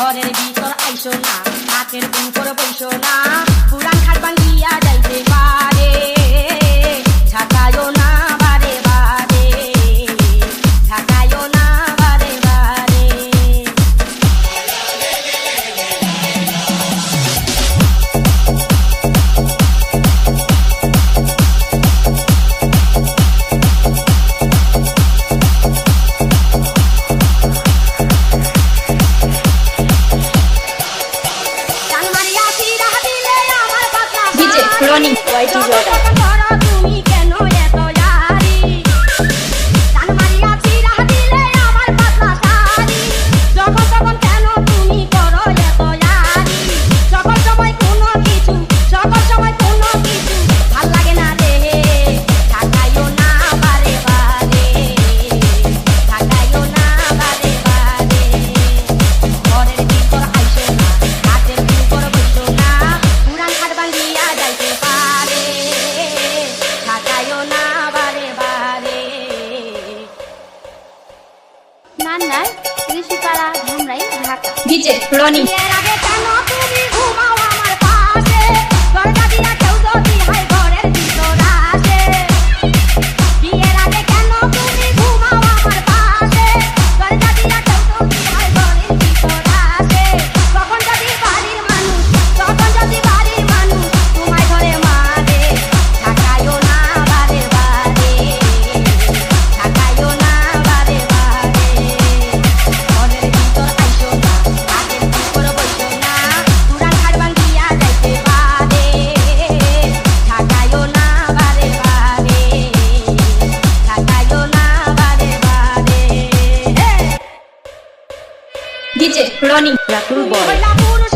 ঘরের ভিতর আইসো না, হাতের উপর বইসো না, পুরান খাট ভাঙ্গিয়া যাইতে পারে, ঝাঁকায়ও না বারে বারে, ঝাঁকায়ও না বারে বারে। Running YT Jordan. তুমি কেন এত জারি, জান মারিয়া চিরা দিলে আমার পাতলা শাড়ি, যখন তখন কেন তুমি করো এত জারি, সকল সময় কোনো কিছু, সকল সময় কোনো কিছু ভাল লাগে না রে, ঢাকাইও না বারে বারে, ঢাকাইও না বারে বারে। ঘরের ভিতর আইসো না, হাতের উপর বইসো না, পুরান খাট ভাঙ্গিয়া যাইতে পারে, ঢাকাইও না বারে বারে। নান্নার ঋষিপাড়া ধামরাই ঢাকা। DJ Running. বিয়ের আগে কেন তুমি ঘুমাও আমার পাশে, দরজা দিয়া কেউ যদি হয় ঘরের ভিতর আসে, বিয়ের আগে কেন তুমি ঘুমাও আমার পাশে, দরজা দিয়া কেউ যদি হয় ঘরের ভিতর আসে, তখন যদি বাড়ির মানুষ, তখন যদি বাড়ির মানুষ তোমায় ধরে মারে, ঢাকাইও না বারে বারে, ঢাকাইও না বারে বারে। ঘরের ভিতর আইসো না, হাতের উপর বইসো না, পুরান খাট ভাঙ্গিয়া যাইতে পারে, ঢাকাইও না বারে বারে, ঢাকাইও না বারে বারে। DJ Running. Rakul Boy. মহিলা পুরুষ